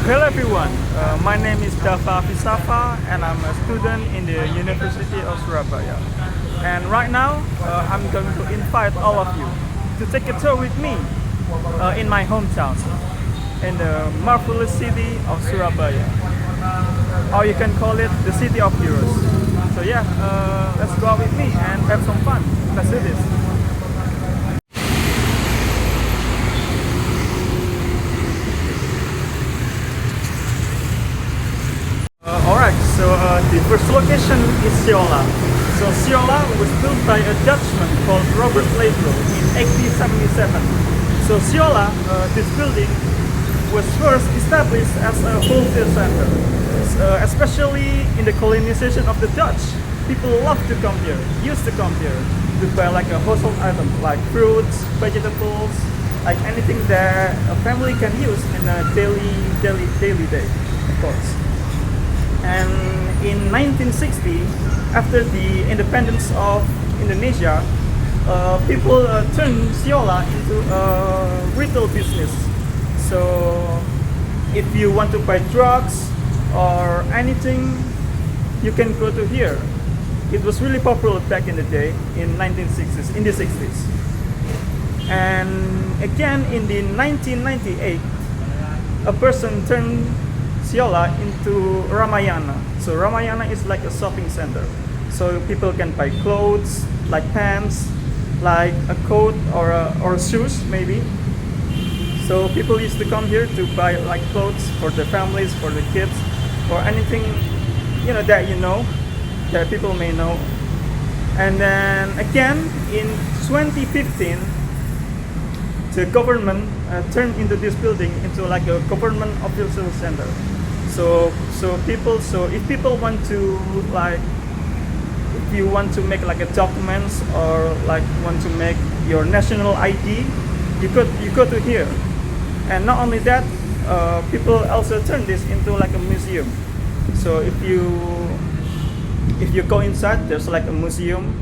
Hello everyone, my name is Dafa Fisafa and I'm a student in the University of Surabaya. And right now, I'm going to invite all of you to take a tour with me in my hometown, in the marvelous city of Surabaya. Or you can call it the city of heroes. So yeah, let's go out with me and have some fun. Let's do this. Alright, so the first location is Siola. So Siola was built by a Dutchman called Robert Leibro in 1877. So Siola, this building, was first established as a wholesale center. Especially in the colonization of the Dutch, people loved to come here, used to come here to buy like a household item, like fruits, vegetables, like anything that a family can use in a daily day, of course. And in 1960, after the independence of Indonesia, people turned Siola into a retail business. So if you want to buy drugs or anything, you can go to here. It was really popular back in the day, in the 60s. And again in the 1998, a person turned Siola into Ramayana. So Ramayana is like a shopping center. So people can buy clothes, like pants, like a coat or shoes maybe. So people used to come here to buy like clothes for their families, for the kids, or anything that people may know. And then again in 2015, the government turned into this building into like a government official center. So if people want to if you want to make like a documents or like want to make your national ID, you go to here. And not only that, people also turn this into like a museum. So if you go inside, there's like a museum,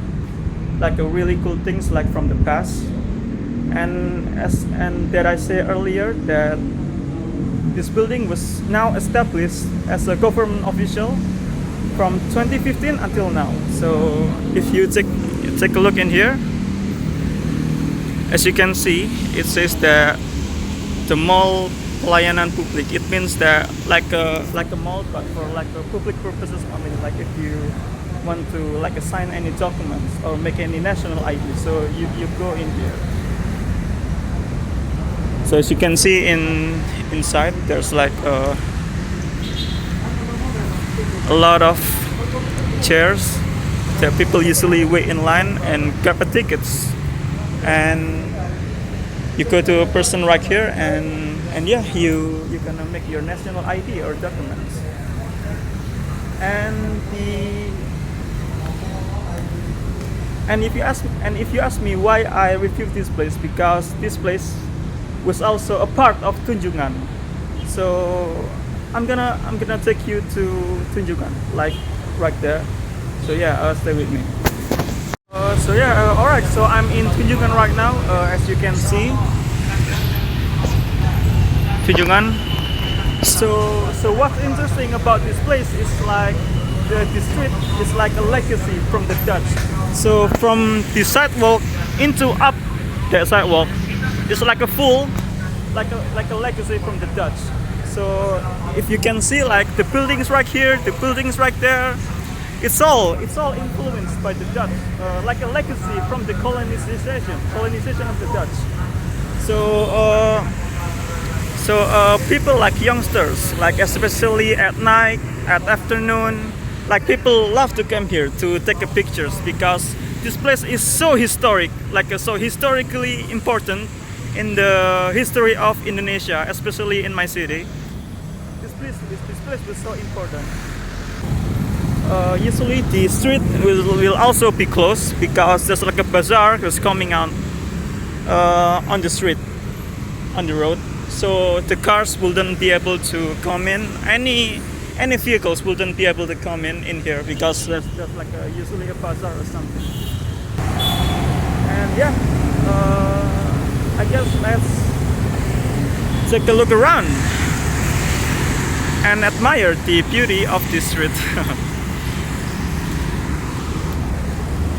like a really cool things like from the past. And that I said earlier that this building was now established as a government official from 2015 until now. So if you take a look in here, as you can see, it says that the mall pelayanan publik. It means that like a mall, but for like a public purposes only. Like if you want to like sign any documents or make any national ID, so you go in here. So as you can see inside, there's like a lot of chairs that people usually wait in line and grab a tickets. And you go to a person right here, and yeah, you're gonna make your national ID or documents. And if you ask me why I reviewed this place, because this place was also a part of Tunjungan. So I'm gonna take you to Tunjungan, like right there. So yeah, stay with me. Alright. So I'm in Tunjungan right now. As you can see, Tunjungan. So what's interesting about this place is like the street is like a legacy from the Dutch. So from the sidewalk into up that sidewalk, it's like a like a legacy from the Dutch. So if you can see, like the buildings right here, the buildings right there, it's all influenced by the Dutch, like a legacy from the colonization of the Dutch. So people like youngsters, like especially at night, at afternoon, like people love to come here to take a pictures because this place is so historic, so historically important in the history of Indonesia, especially in my city. This place was so important. Usually the street will also be closed because there's like a bazaar that's coming out on the street, on the road. So the cars wouldn't be able to come in. Any vehicles wouldn't be able to come in here because there's like usually a bazaar or something. And yeah, I guess let's take a look around. and admire the beauty of this street.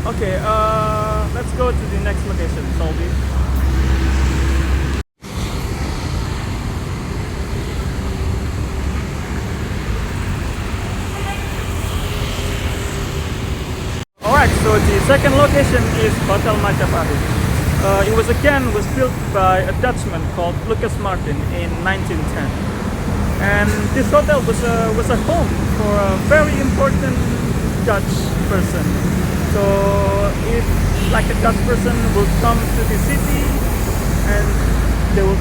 Okay, let's go to the next location, Solby. Alright, so the second location is Hotel Majapahit. It was built by a Dutchman called Lucas Martin in 1910. And this hotel was a home for a very important Dutch person. So if like a Dutch person would come to the city and they would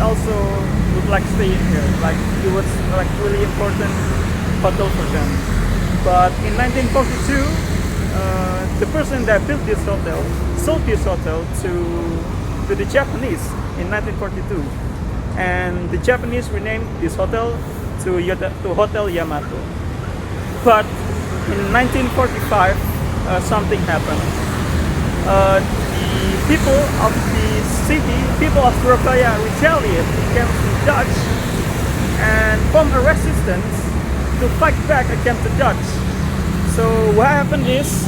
like stay in here. Like it was like really important hotel for them. But in 1942, the person that built this hotel sold this hotel to the Japanese in 1942, and the Japanese renamed this hotel to Hotel Yamato. But in 1945, something happened. The people of the city, people of Surabaya, retaliated against the Dutch and formed a resistance to fight back against the Dutch. So what happened is,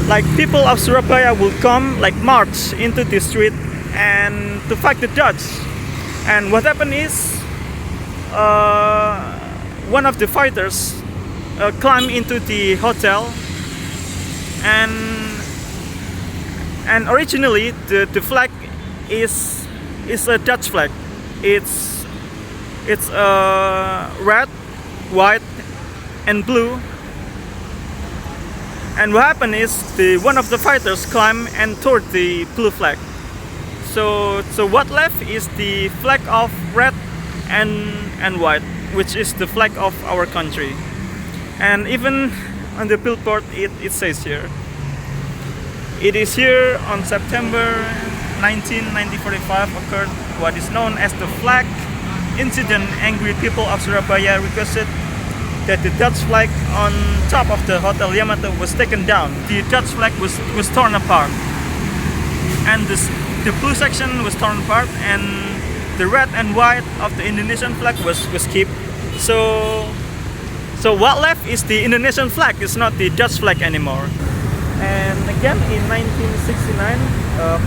like people of Surabaya will come, like march into the street and to fight the Dutch. And what happened is, one of the fighters climbed into the hotel, and originally the flag is a Dutch flag. It's red, white, and blue. And what happened is one of the fighters climbed and tore the blue flag. So what left is the flag of red and white, which is the flag of our country. And even on the billboard it says here, it is here on September 19, 1945 occurred what is known as the flag incident. Angry people of Surabaya requested that the Dutch flag on top of the Hotel Yamato was taken down. The Dutch flag was torn apart, and the blue section was torn apart, and the red and white of the Indonesian flag was kept. So what left is the Indonesian flag. It's not the Dutch flag anymore. And again in 1969,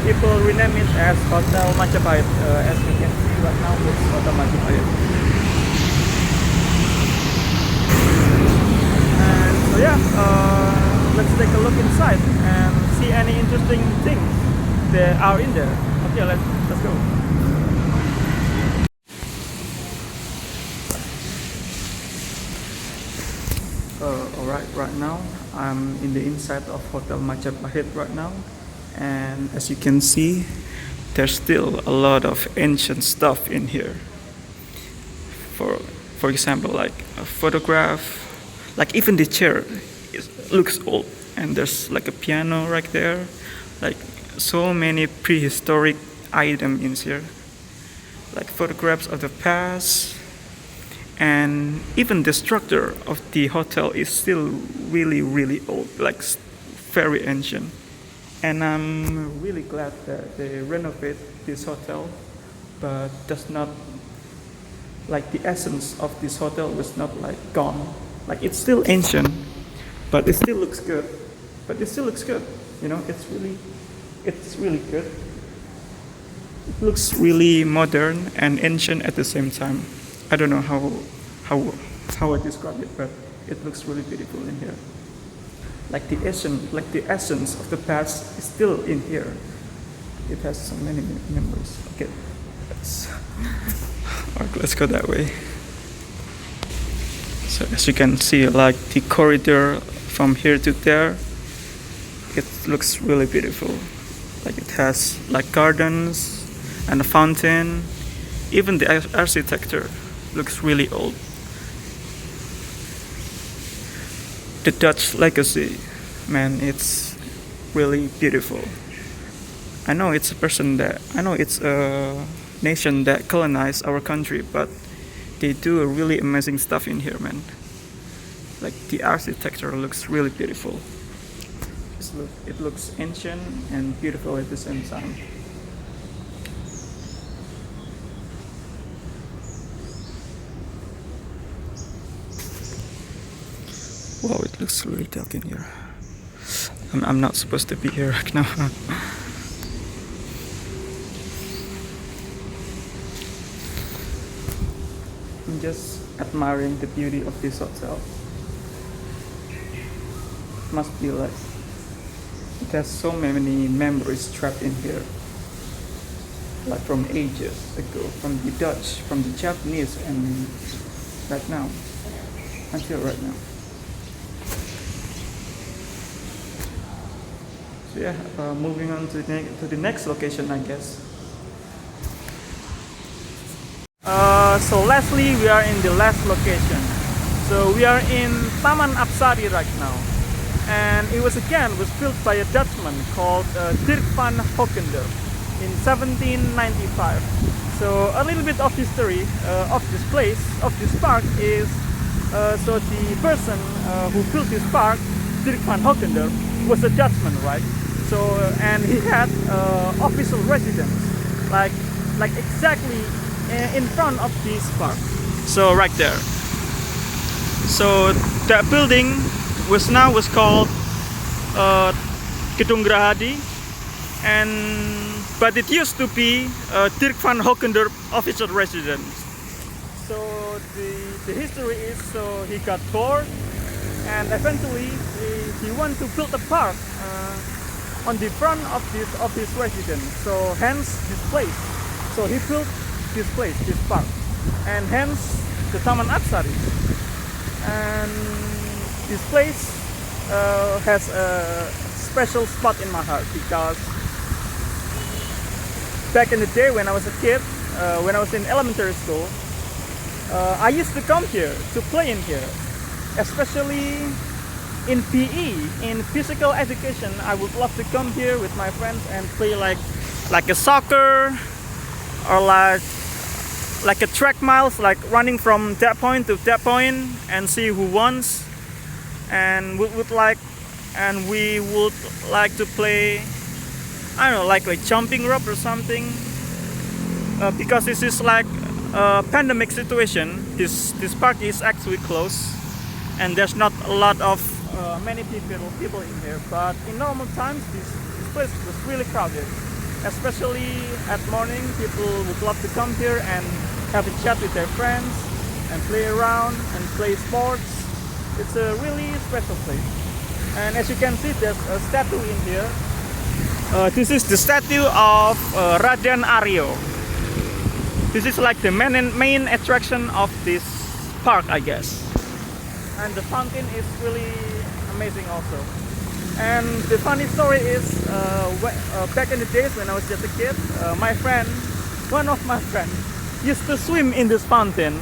people renamed it as Hotel Majapahit. As you can see right now, it's Hotel Majapahit. So yeah, let's take a look inside and see any interesting things that are in there. Okay, let's go. Alright, right now I'm in the inside of Hotel Majapahit right now, and as you can see, there's still a lot of ancient stuff in here. For example, like a photograph. Like even the chair looks old, and there's like a piano right there. Like so many prehistoric items in here, like photographs of the past. And even the structure of the hotel is still really old, like very ancient. And I'm really glad that they renovate this hotel, but that's not like the essence of this hotel was not like gone. Like it's still ancient, but it still looks good. You know, it's really good. It looks really modern and ancient at the same time. I don't know how I describe it, but it looks really beautiful in here. Like the essence of the past is still in here. It has so many memories. Okay, let's go that way. So as you can see, like the corridor from here to there, it looks really beautiful. Like it has like gardens and a fountain. Even the architecture looks really old. The Dutch legacy, man, it's really beautiful. I know it's a nation that colonized our country, but they do a really amazing stuff in here, man. Like the architecture looks really beautiful. It looks ancient and beautiful at the same time. Wow, it looks really dark in here. I'm not supposed to be here right now. I'm just admiring the beauty of this hotel. Must be like it has so many memories trapped in here. Like from ages ago, from the Dutch, from the Japanese, and right now, until right now. So yeah, moving on to the next location, I guess. So lastly, we are in the last location. So we are in Taman Apsari right now, and it was built by a Dutchman called Dirk van Hogendorp in 1795. So a little bit of history of this place, of this park is, so the person who built this park, Dirk van Hogendorp, was a Dutchman, right? So and he had official residence, like exactly in front of this park. So right there. So that building was called Gedung Gerahadi, but it used to be Dirk van Hogendorp official residence. So the history is, so he got bored and eventually he wanted to build a park on the front of his residence. So hence this place. So he built this place, this park, and hence the Taman Apsari. And this place has a special spot in my heart because back in the day when I was a kid, when I was in elementary school, I used to come here to play in here, especially in PE, in physical education. I would love to come here with my friends and play like a soccer, or like a track miles, like running from that point to that point and see who wins. And we would like to play, I don't know, like a jumping rope or something, because this is like a pandemic situation. This park is actually closed and there's not a lot of many people in here, but in normal times this place was really crowded, especially at morning. People would love to come here and have a chat with their friends and play around and play sports. It's a really special place. And as you can see, there's a statue in here. This is the statue of Raden Aryo. This is like the main attraction of this park, I guess. And the fountain is really amazing also. And the funny story is, back in the days when I was just a kid, one of my friends used to swim in this fountain,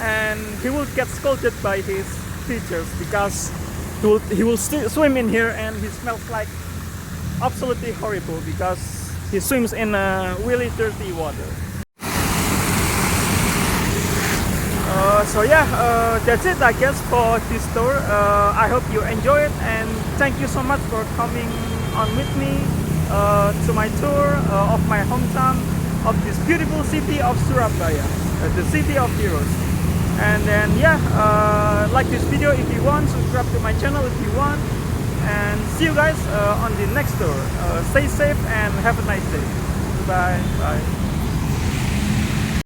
and he would get scolded by his teachers because he will swim in here and he smells like absolutely horrible because he swims in really dirty water. So yeah, that's it I guess for this tour. I hope you enjoy it, and thank you so much for coming on with me to my tour of my hometown, of this beautiful city of Surabaya, the city of heroes. And then yeah, like this video if you want, subscribe to my channel if you want, and see you guys on the next tour. Stay safe and have a nice day. Bye.